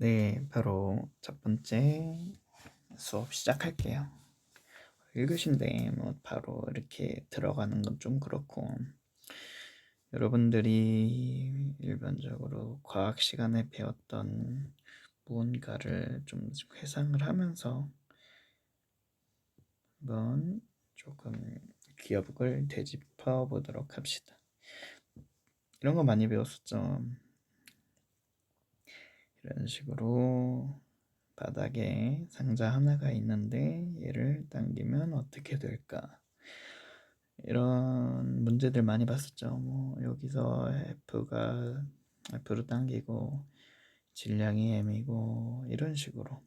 네, 바로 첫 번째 수업 시작할게요. 읽으신데 뭐 바로 이렇게 들어가는 건 좀 그렇고, 여러분들이 일반적으로 과학 시간에 배웠던 무언가를 좀 회상을 하면서 한번 조금 기억을 되짚어 보도록 합시다. 이런 거 많이 배웠었죠. 이런 식으로 바닥에 상자 하나가 있는데 얘를 당기면 어떻게 될까? 이런 문제들 많이 봤었죠. 뭐 여기서 F로 당기고 질량이 M이고 이런 식으로.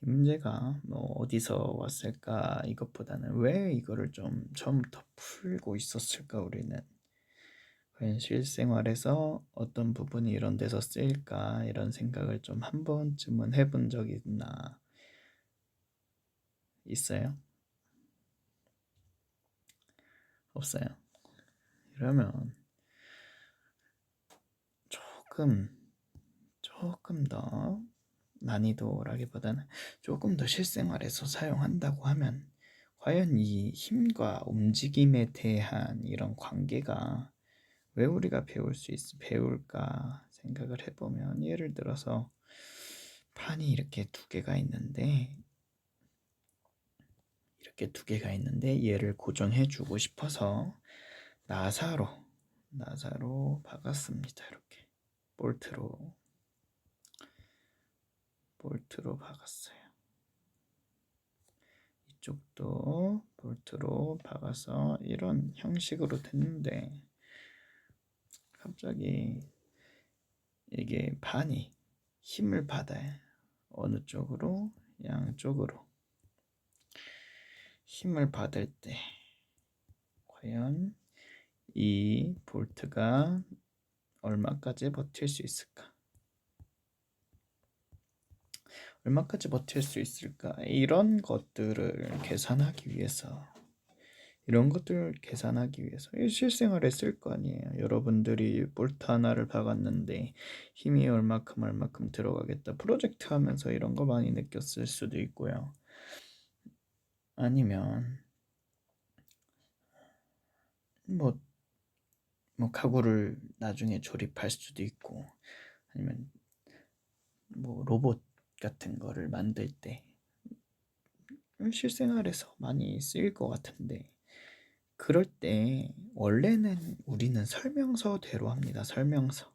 이 문제가 뭐 어디서 왔을까 이것보다는 왜 이거를 좀 처음부터 풀고 있었을까 우리는. 과연 실생활에서 어떤 부분이 이런 데서 쓰일까 이런 생각을 좀 한 번쯤은 해본 적이 있어요? 없어요. 이러면 조금 더 난이도라기보다는 조금 더 실생활에서 사용한다고 하면 과연 이 힘과 움직임에 대한 이런 관계가 왜 우리가 배울까 생각을 해보면, 예를 들어서 판이 이렇게 두 개가 있는데 얘를 고정해 주고 싶어서 나사로 박았습니다. 이렇게 볼트로 박았어요. 이쪽도 볼트로 박아서 이런 형식으로 됐는데, 갑자기 이게 판이 힘을 받아요. 어느 쪽으로? 양쪽으로 힘을 받을 때 과연 이 볼트가 얼마까지 버틸 수 있을까? 이런 것들을 계산하기 위해서 실생활에 쓸 거 아니에요. 여러분들이 볼트 하나를 박았는데 힘이 얼마큼 들어가겠다. 프로젝트 하면서 이런 거 많이 느꼈을 수도 있고요. 아니면 뭐 가구를 나중에 조립할 수도 있고, 아니면 뭐 로봇 같은 거를 만들 때 실생활에서 많이 쓰일 것 같은데, 그럴 때 원래는 우리는 설명서대로 합니다. 설명서.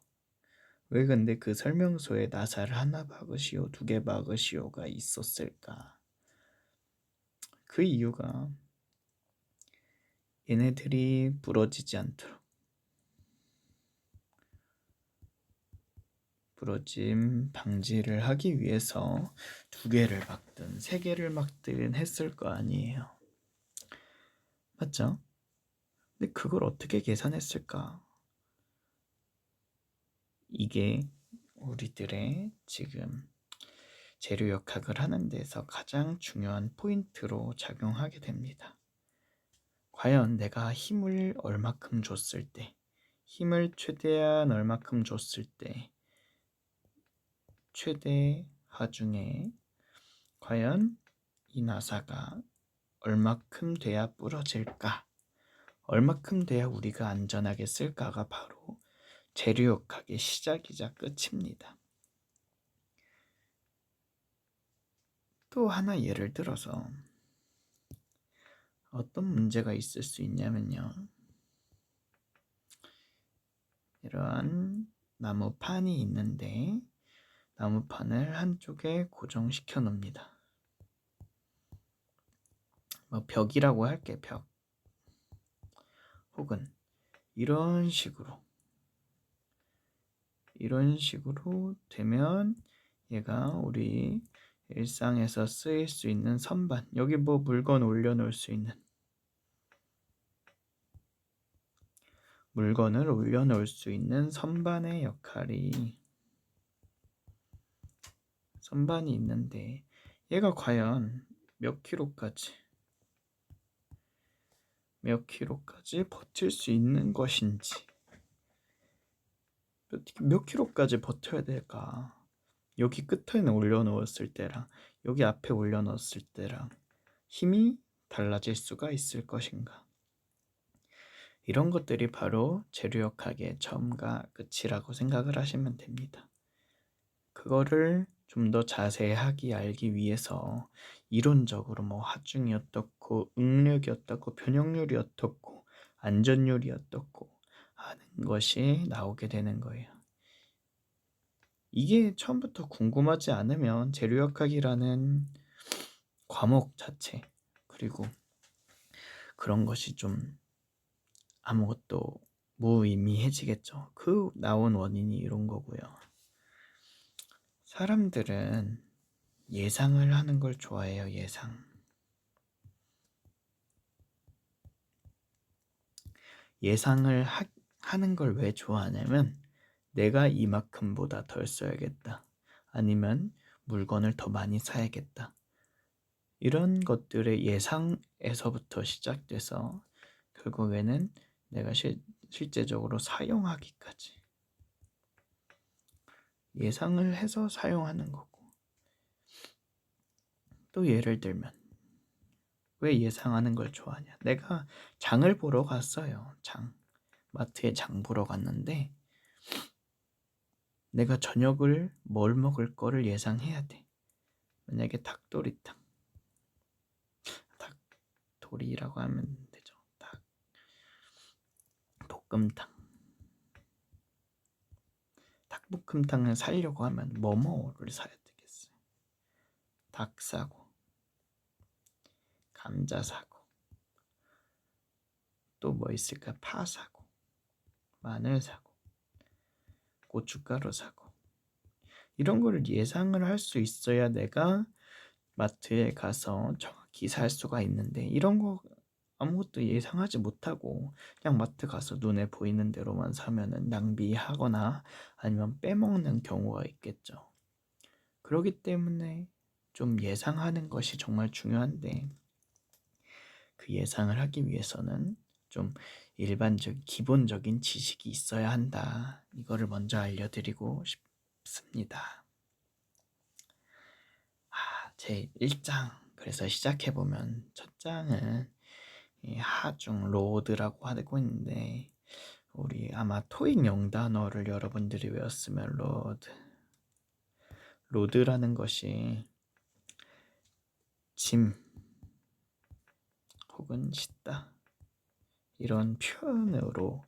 왜 근데 그 설명서에 나사를 하나 박으시오, 두 개 박으시오가 있었을까? 그 이유가 얘네들이 부러지지 않도록, 부러짐 방지를 하기 위해서 두 개를 박든 세 개를 박든 했을 거 아니에요. 맞죠? 근데 그걸 어떻게 계산했을까? 이게 우리들의 지금 재료역학을 하는 데서 가장 중요한 포인트로 작용하게 됩니다. 과연 내가 힘을 최대한 얼마큼 줬을 때 최대 하중에 과연 이 나사가 얼마큼 돼야 부러질까? 얼마큼 돼야 우리가 안전하게 쓸까가 바로 재료역학의 시작이자 끝입니다. 또 하나 예를 들어서 어떤 문제가 있을 수 있냐면요. 이러한 나무판이 있는데 나무판을 한쪽에 고정시켜 놓습니다. 뭐 벽이라고 할게, 벽. 혹은 이런 식으로 되면 얘가 우리 일상에서 쓰일 수 있는 선반, 여기 뭐 물건 올려놓을 수 있는, 물건을 올려놓을 수 있는 선반의 선반이 있는데 얘가 과연 몇 킬로까지 버틸 수 있는 것인지, 몇 킬로까지 버텨야 될까? 여기 끝에는 올려놓았을 때랑 여기 앞에 올려놓았을 때랑 힘이 달라질 수가 있을 것인가? 이런 것들이 바로 재료역학의 처음과 끝이라고 생각을 하시면 됩니다. 그거를 좀 더 자세하게 알기 위해서 이론적으로 뭐 하중이 어떻고 응력이 어떻고 변형률이 어떻고 안전율이 어떻고 하는 것이 나오게 되는 거예요. 이게 처음부터 궁금하지 않으면 재료역학이라는 과목 자체 그리고 그런 것이 좀 아무것도 무의미해지겠죠. 그 나온 원인이 이런 거고요. 사람들은 예상을 하는 걸 좋아해요. 예상을 하는 걸 왜 좋아하냐면 내가 이만큼보다 덜 써야겠다. 아니면 물건을 더 많이 사야겠다. 이런 것들의 예상에서부터 시작돼서 결국에는 내가 실제적으로 사용하기까지 예상을 해서 사용하는 거고. 또 예를 들면 왜 예상하는 걸 좋아하냐? 내가 장을 보러 갔어요. 마트에 장 보러 갔는데 내가 저녁을 뭘 먹을 거를 예상해야 돼. 만약에 닭도리탕, 닭도리라고 하면 되죠. 닭볶음탕, 닭볶음탕을 사려고 하면 뭐를 사야 되겠어요? 닭 사고, 감자 사고, 또 뭐 있을까? 파 사고, 마늘 사고, 고춧가루 사고. 이런 거를 예상을 할 수 있어야 내가 마트에 가서 정확히 살 수가 있는데 이런 거 아무것도 예상하지 못하고 그냥 마트 가서 눈에 보이는 대로만 사면은 낭비하거나 아니면 빼먹는 경우가 있겠죠. 그렇기 때문에 좀 예상하는 것이 정말 중요한데 그 예상을 하기 위해서는 좀 기본적인 지식이 있어야 한다. 이거를 먼저 알려드리고 싶습니다. 제 1장 그래서 시작해보면 첫 장은 하중 로드라고 하고 있는데 우리 아마 토익 영단어를 여러분들이 외웠으면 로드라는 것이 짐 혹은 싣다 이런 표현으로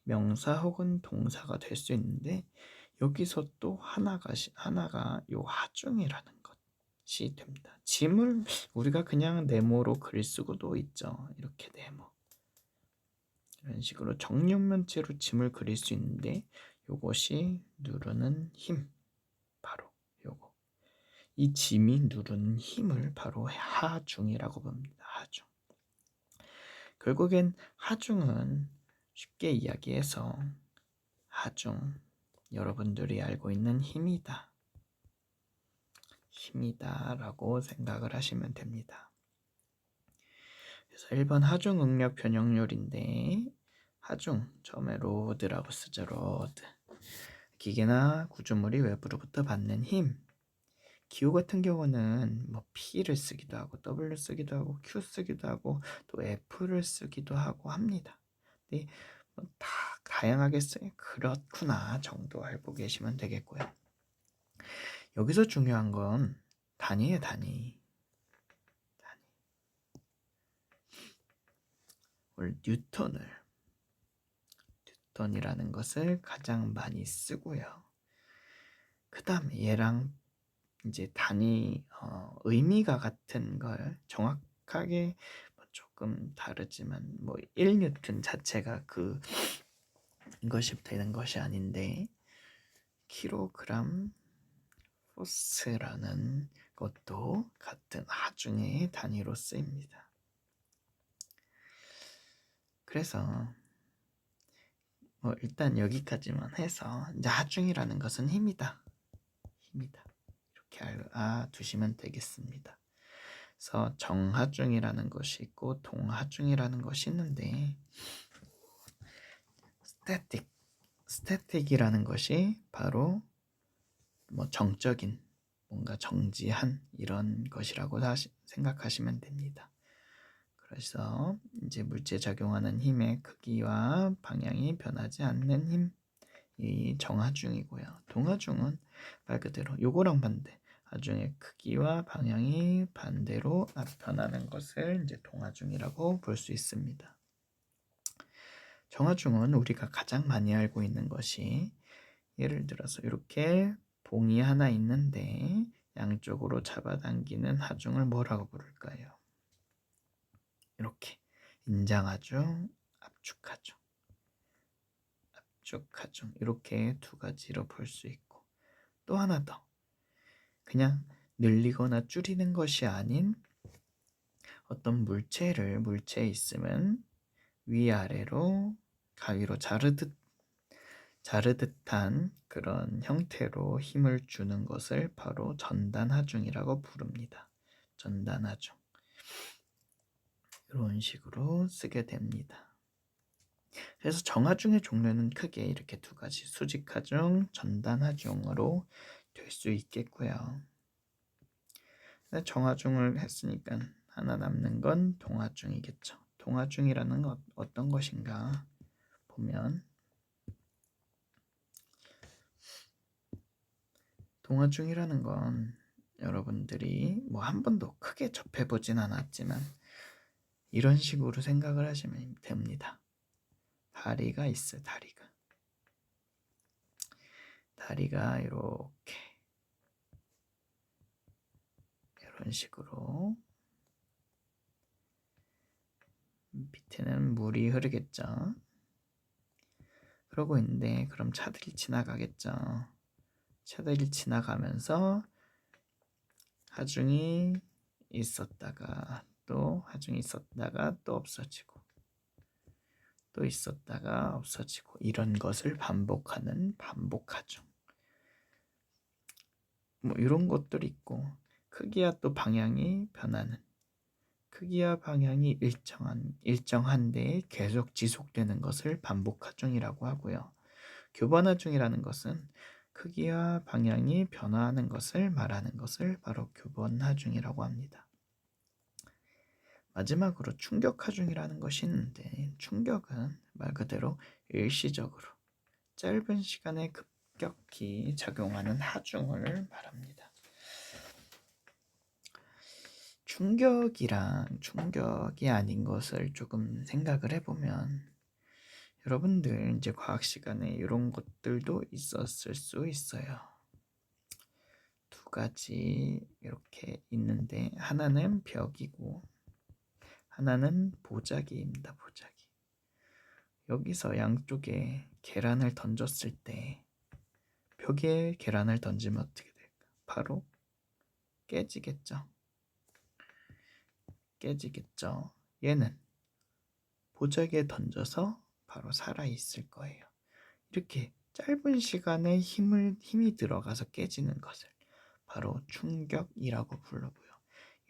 명사 혹은 동사가 될 수 있는데 여기서 또 하나가 요 하중이라는 것이 됩니다. 짐을 우리가 그냥 네모로 그릴 수도 있죠. 이렇게 네모 이런 식으로 정육면체로 짐을 그릴 수 있는데 요것이 누르는 힘 바로 요거 이 짐이 누르는 힘을 바로 하중이라고 봅니다. 하중. 결국엔 하중은 쉽게 이야기해서 하중 여러분들이 알고 있는 힘이다라고 생각을 하시면 됩니다. 그래서 1번 하중 응력 변형률인데 하중 처음에 로드라고 쓰죠. 로드 기계나 구조물이 외부로부터 받는 힘 기호 같은 경우는 뭐 P를 쓰기도 하고 W 쓰기도 하고 Q 쓰기도 하고 또 F를 쓰기도 하고 합니다. 근데 다 다양하게 써요. 그렇구나 정도 알고 계시면 되겠고요. 여기서 중요한 건 단위예요. 단위. 오늘 뉴턴이라는 것을 가장 많이 쓰고요. 그 다음에 얘랑 이제 단위 의미가 같은 걸 정확하게 조금 다르지만 뭐 1뉴턴 자체가 이것이 되는 것이 아닌데 킬로그램 포스라는 것도 같은 하중의 단위로 쓰입니다. 그래서 일단 여기까지만 해서 이제 하중이라는 것은 힘이다. 이렇게 알아두시면 되겠습니다. 그래서 정하중이라는 것이 있고 동하중이라는 것이 있는데 스태틱 스태틱이라는 것이 바로 뭐 정적인 뭔가 정지한 이런 것이라고 생각하시면 됩니다. 그래서 이제 물체에 작용하는 힘의 크기와 방향이 변하지 않는 힘, 이 정하중이고요. 동하중은 말 그대로 요거랑 반대. 하중의 크기와 방향이 반대로 변하는 것을 이제 동하중이라고 볼 수 있습니다. 정하중은 우리가 가장 많이 알고 있는 것이 예를 들어서 이렇게 봉이 하나 있는데 양쪽으로 잡아당기는 하중을 뭐라고 부를까요? 이렇게 인장하중, 압축하중, 압축하중 이렇게 두 가지로 볼 수 있고 또 하나 더 그냥 늘리거나 줄이는 것이 아닌 어떤 물체에 있으면 위아래로 가위로 자르듯한 그런 형태로 힘을 주는 것을 바로 전단하중이라고 부릅니다. 전단하중. 이런 식으로 쓰게 됩니다. 그래서 정하중의 종류는 크게 이렇게 두 가지, 수직하중, 전단하중으로 될 수 있겠고요. 정하중을 했으니까 하나 남는 건 동하중이겠죠. 동하중이라는 건 어떤 것인가 보면 동하중이라는 건 여러분들이 뭐 한 번도 크게 접해보진 않았지만 이런 식으로 생각을 하시면 됩니다. 다리가 있어요. 다리가 이렇게 이런 식으로 밑에는 물이 흐르겠죠. 그러고 있는데 그럼 차들이 지나가겠죠. 차들이 지나가면서 하중이 있었다가 또 없어지고 또 있었다가 없어지고 이런 것을 반복하는 반복하중. 뭐 이런 것들이 있고 크기와 또 방향이 변하는 크기와 방향이 일정한 데에 계속 지속되는 것을 반복하중이라고 하고요. 교번하중이라는 것은 크기와 방향이 변화하는 것을 말하는 것을 바로 교번하중이라고 합니다. 마지막으로 충격하중이라는 것이 있는데 충격은 말 그대로 일시적으로 짧은 시간에 급격히 작용하는 하중을 말합니다. 충격이랑 충격이 아닌 것을 조금 생각을 해보면 여러분들 이제 과학 시간에 이런 것들도 있었을 수 있어요. 두 가지 이렇게 있는데 하나는 벽이고 하나는 보자기입니다. 보자기. 여기서 양쪽에 계란을 던졌을 때 벽에 계란을 던지면 어떻게 될까? 바로 깨지겠죠. 얘는 보자기에 던져서 바로 살아있을 거예요. 이렇게 짧은 시간에 힘이 들어가서 깨지는 것을 바로 충격이라고 부르고요.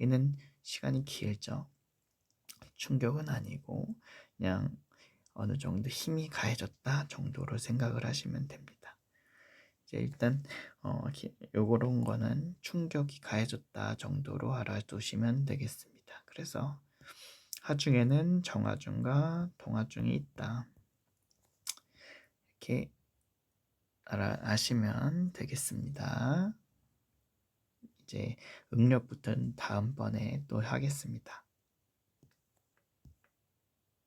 얘는 시간이 길죠. 충격은 아니고 그냥 어느 정도 힘이 가해졌다 정도로 생각을 하시면 됩니다. 이제 일단 요런 거는 충격이 가해졌다 정도로 알아두시면 되겠습니다. 그래서 하중에는 정하중과 동하중이 있다. 이렇게 아시면 되겠습니다. 이제 응력부터는 다음번에 또 하겠습니다.